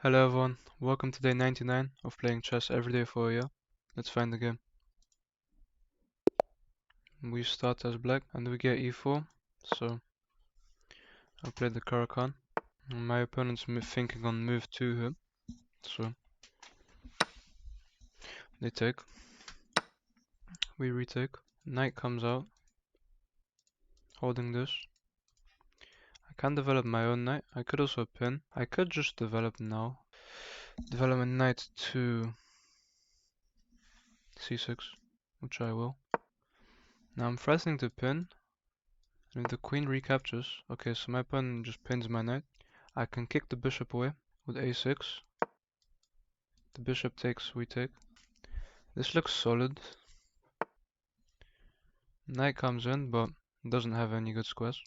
Hello everyone, welcome to day 99 of playing chess every day for a year. Let's find the game. We start as black and we get e4, so I play the Caro-Kann. My opponent's thinking on move 2 here, so they take. We retake. Knight comes out, holding this. I can develop my own knight. I could also pin. I could just develop now. Develop a knight to c6, which I will. Now I'm threatening to pin. And if the queen recaptures, okay, so my opponent just pins my knight. I can kick the bishop away with a6. The bishop takes, we take. This looks solid. Knight comes in, but doesn't have any good squares.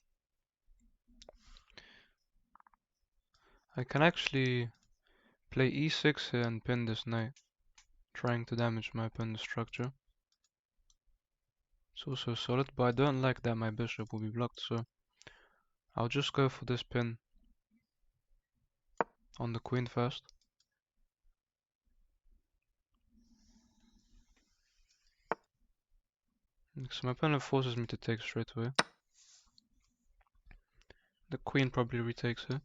I can actually play e6 here and pin this knight, trying to damage my opponent's structure. It's also solid, but I don't like that my bishop will be blocked, so I'll just go for this pin on the queen first. So my opponent forces me to take straight away. The queen probably retakes here.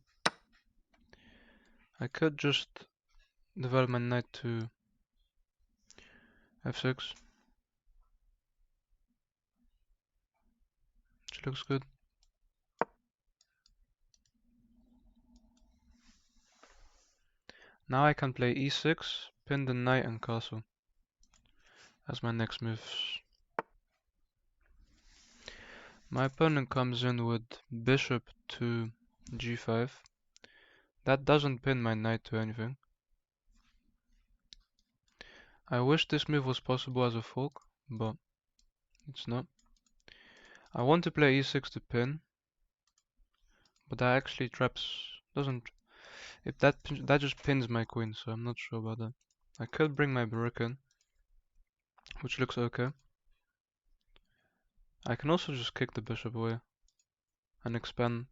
I could just develop my knight to f6, which looks good. Now I can play e6, pin the knight and castle as my next moves. My opponent comes in with bishop to g5. That doesn't pin my knight to anything. I wish this move was possible as a fork, but it's not. I want to play e6 to pin, but that actually doesn't. If that just pins my queen, so I'm not sure about that. I could bring my rook in, which looks okay. I can also just kick the bishop away and expand,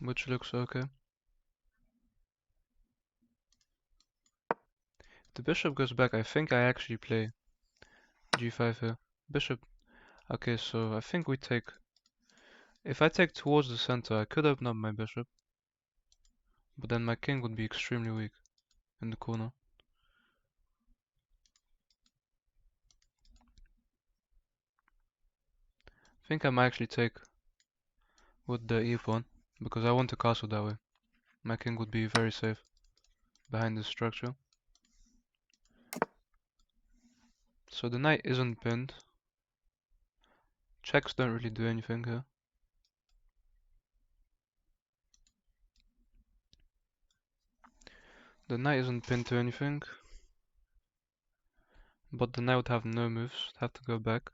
which looks okay. If the bishop goes back, I think I actually play g5 here. Bishop. Okay, so I think we take. If I take towards the center, I could open up my bishop, but then my king would be extremely weak in the corner. I think I might actually take with the e pawn, because I want to castle that way. My king would be very safe behind this structure. So the knight isn't pinned. Checks don't really do anything here. The knight isn't pinned to anything, but the knight would have no moves, have to go back.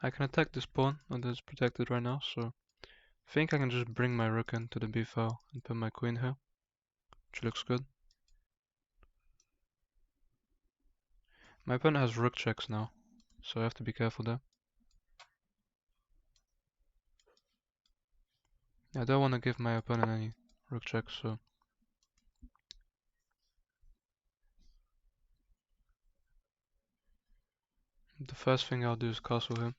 I can attack this pawn, and it's protected right now, so I think I can just bring my rook into the b file and put my queen here, which looks good. My opponent has rook checks now, so I have to be careful there. I don't want to give my opponent any rook checks, so the first thing I'll do is castle him.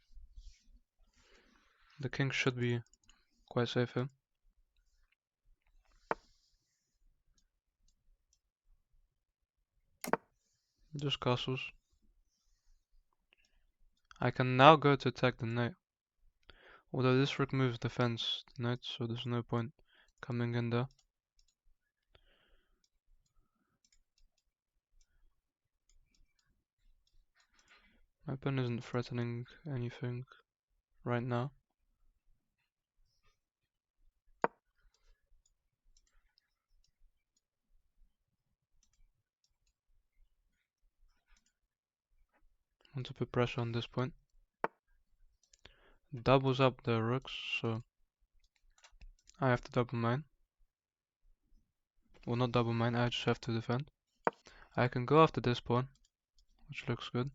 The king should be quite safe here. Just castles. I can now go to attack the knight. Although this rook moves defends the knight, so there's no point coming in there. My opponent isn't threatening anything right now. I want to put pressure on this point. Doubles up the rooks, so I have to double mine. Well, not double mine, I just have to defend. I can go after this pawn, which looks good.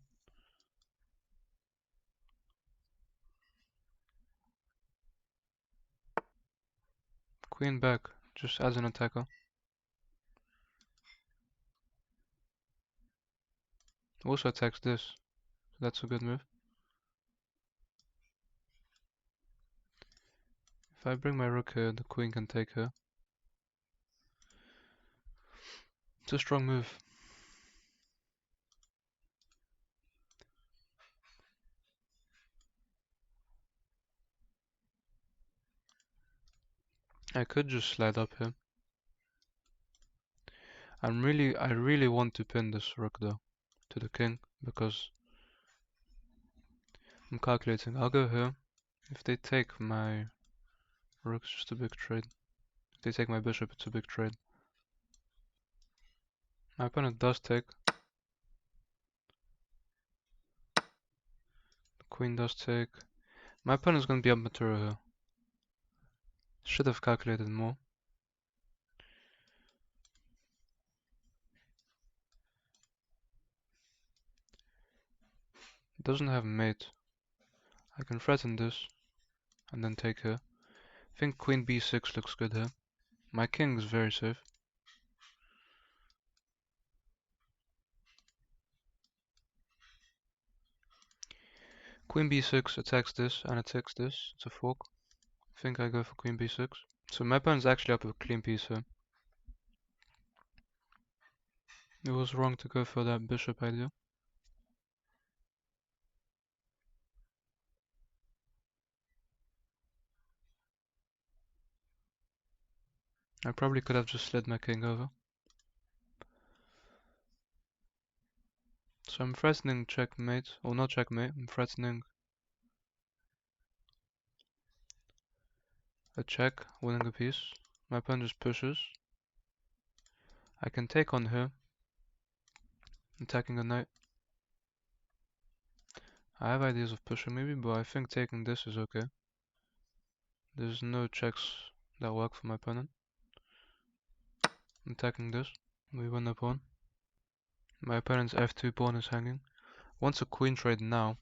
queen back, just as an attacker. Also attacks this, so that's a good move. If I bring my rook here, the queen can take her. It's a strong move. I could just slide up here. I really want to pin this rook though to the king because I'm calculating. I'll go here. If they take my rook, it's just a big trade. If they take my bishop, it's a big trade. My opponent does take. The queen does take. My opponent's gonna be up material here. Should have calculated more. It doesn't have mate. I can threaten this and then take her. I think queen b6 looks good here. My king is very safe. Queen b6 attacks this and attacks this. It's a fork. I think I go for queen b6. So my opponent's actually up a clean piece here. It was wrong to go for that bishop idea. I probably could have just slid my king over. So I'm threatening checkmate, or not checkmate, I'm threatening a check, winning a piece. My opponent just pushes. I can take on her, attacking a knight. I have ideas of pushing maybe, but I think taking this is okay. There's no checks that work for my opponent. Attacking this, we win the pawn. My opponent's f2 pawn is hanging. Wants a queen trade now.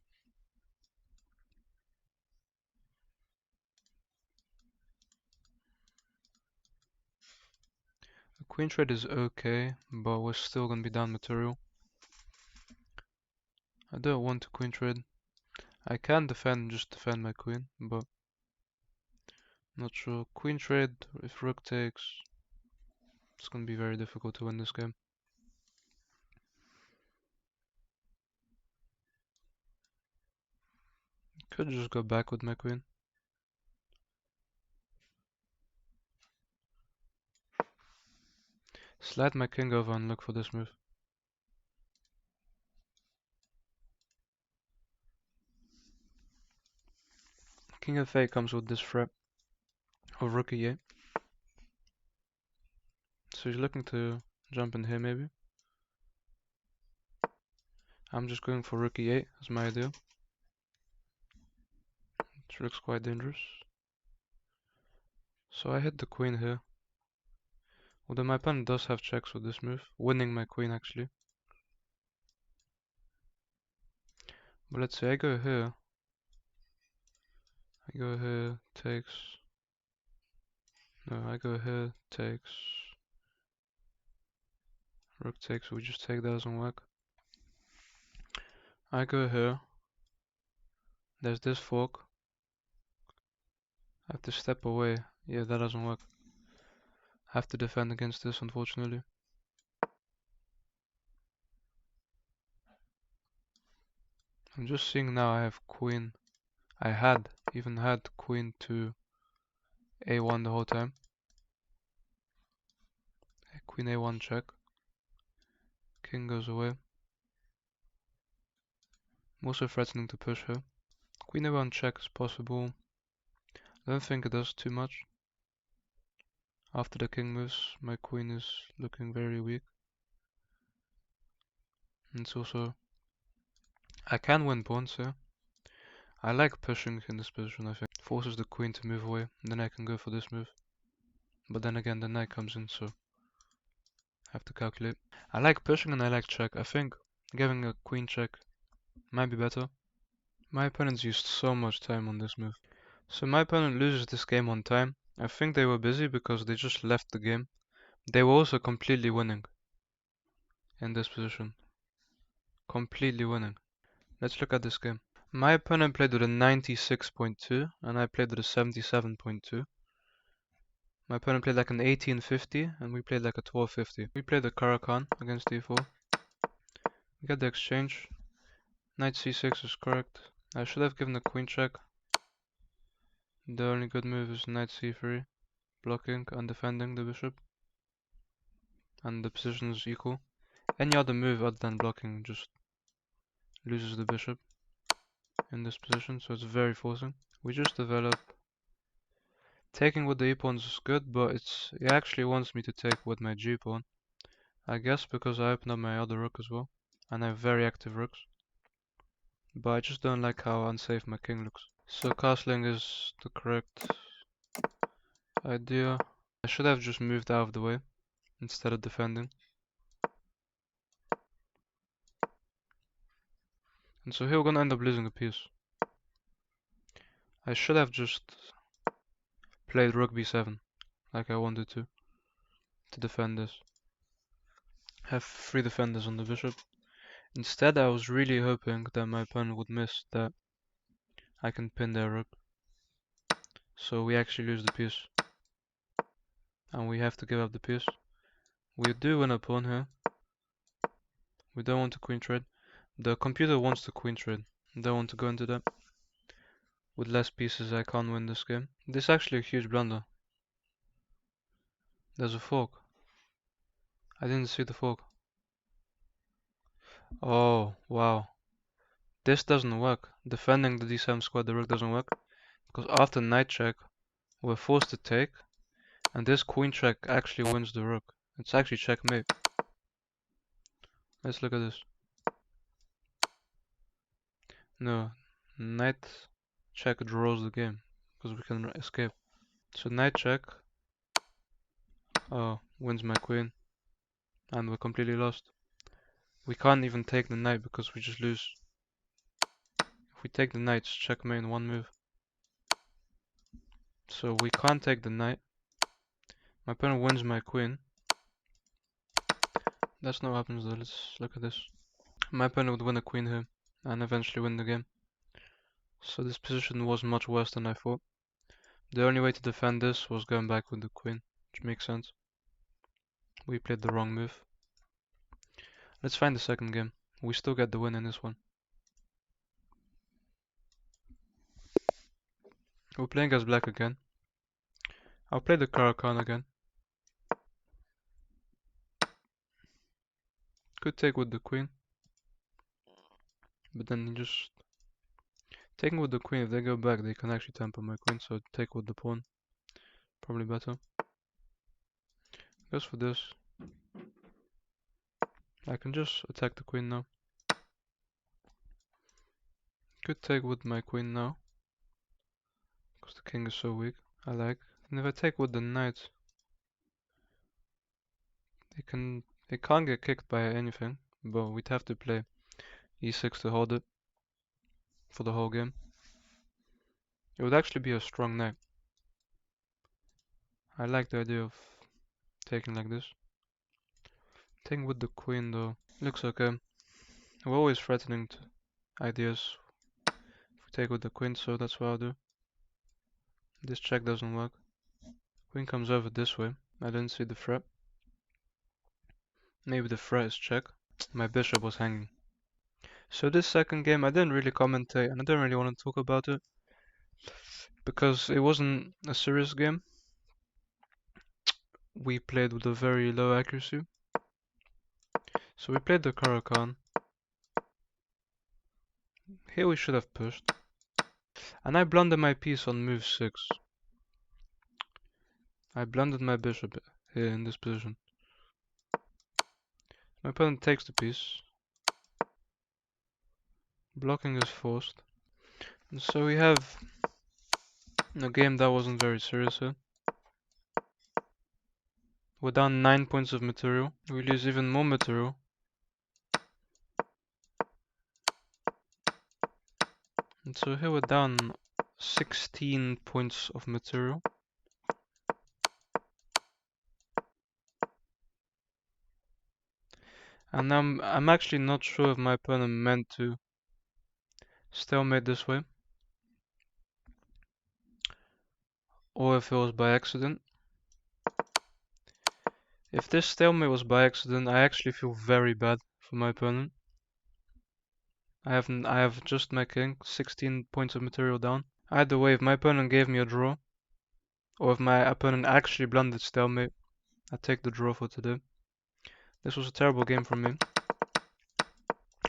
A queen trade is okay, but we're still gonna be down material. I don't want a queen trade. I can defend, just defend my queen, but not sure. Queen trade, if rook takes, it's gonna be very difficult to win this game. Could just go back with my queen. Slide my king over and look for this move. King f8 comes with this threat of rook e8. So he's looking to jump in here maybe. I'm just going for rook e8 as my idea. Which looks quite dangerous. So I hit the queen here. Although my opponent does have checks with this move, winning my queen actually. But let's say I go here. I go here, takes. No, I go here, takes. Rook takes, we just take, that doesn't work. I go here. There's this fork. I have to step away. Yeah, that doesn't work. I have to defend against this, unfortunately. I'm just seeing now I have queen. I even had queen to a1 the whole time. Queen a1 check. King goes away. I'm also threatening to push her. Queen a1 check is possible. I don't think it does too much. After the king moves, my queen is looking very weak. And it's also... I can win pawns here. I like pushing in this position, I think. Forces the queen to move away, and then I can go for this move. But then again, the knight comes in, so... I have to calculate. I like pushing and I like check. I think giving a queen check might be better. My opponent's used so much time on this move. So my opponent loses this game on time. I think they were busy because they just left the game. They were also completely winning in this position. Completely winning. Let's look at this game. My opponent played with a 96.2 and I played with a 77.2. My opponent played like an 1850 and we played like a 1250. We played the Caro-Kann against d4. We got the exchange. Knight c6 is correct. I should have given a queen check. The only good move is knight c3, blocking and defending the bishop. And the position is equal. Any other move other than blocking just loses the bishop in this position, so it's very forcing. We just develop. Taking with the e-pawns is good, but it actually wants me to take with my g-pawn. I guess because I opened up my other rook as well, and I have very active rooks. But I just don't like how unsafe my king looks. So castling is the correct idea. I should have just moved out of the way instead of defending. And so here we're gonna end up losing a piece. I should have just played rook b7 like I wanted to defend this. Have 3 defenders on the bishop. Instead I was really hoping that my opponent would miss that I can pin their rook. So we actually lose the piece. And we have to give up the piece. We do win a pawn here. We don't want to queen trade. The computer wants to queen trade. I don't want to go into that. With less pieces I can't win this game. This is actually a huge blunder. There's a fork. I didn't see the fork. Oh, wow. This doesn't work. Defending the d7 square, the rook doesn't work. Because after knight check, we're forced to take. And this queen check actually wins the rook. It's actually checkmate. Let's look at this. No, knight check draws the game. Because we can escape. So knight check. Oh, wins my queen. And we're completely lost. We can't even take the knight because we just lose. If we take the knight, it's checkmate in one move. So we can't take the knight. My opponent wins my queen. That's not what happens though. Let's look at this. My opponent would win a queen here and eventually win the game. So this position was much worse than I thought. The only way to defend this was going back with the queen, which makes sense. We played the wrong move. Let's find the second game. We still get the win in this one. We're playing as black again. I'll play the Caro-Kann again. Could take with the queen. But then you just... Taking with the queen, if they go back, they can actually temper my queen, so take with the pawn. Probably better. Goes for this. I can just attack the queen now. Could take with my queen now. Because the king is so weak. I like. And if I take with the knight, they can't get kicked by anything. But we'd have to play e6 to hold it for the whole game. It would actually be a strong knight. I like the idea of taking like this. Taking with the queen though. Looks okay. We're always threatening to ideas if we take with the queen, so that's what I'll do. This check doesn't work. Queen comes over this way. I didn't see the threat. Maybe the threat is check. My bishop was hanging. So this second game I didn't really commentate and I don't really want to talk about it because it wasn't a serious game. We played with a very low accuracy. So we played the Caro-Kann. Here we should have pushed. And I blundered my piece on move 6. I blundered my bishop here in this position. My opponent takes the piece. Blocking is forced. And so we have a game that wasn't very serious here. We're down 9 points of material. We lose even more material. And so here we're down 16 points of material. And I'm actually not sure if my opponent meant to stalemate this way, or if it was by accident. If this stalemate was by accident, I actually feel very bad for my opponent. I have just my king, 16 points of material down. Either way, if my opponent gave me a draw, or if my opponent actually blundered stalemate, I take the draw for today. This was a terrible game from me. I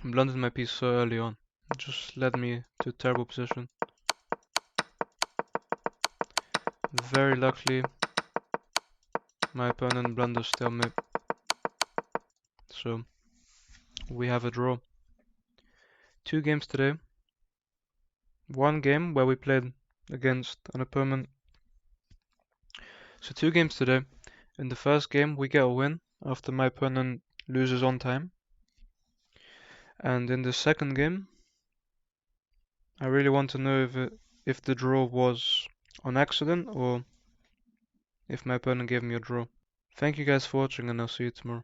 blundered my piece so early on. It just led me to a terrible position. Very luckily, my opponent blunders stalemate. So, we have a draw. 2 games today. 1 game where we played against an opponent. So 2 games today. In the first game, we get a win after my opponent loses on time. And in the second game, I really want to know if the draw was on accident or if my opponent gave me a draw. Thank you guys for watching, and I'll see you tomorrow.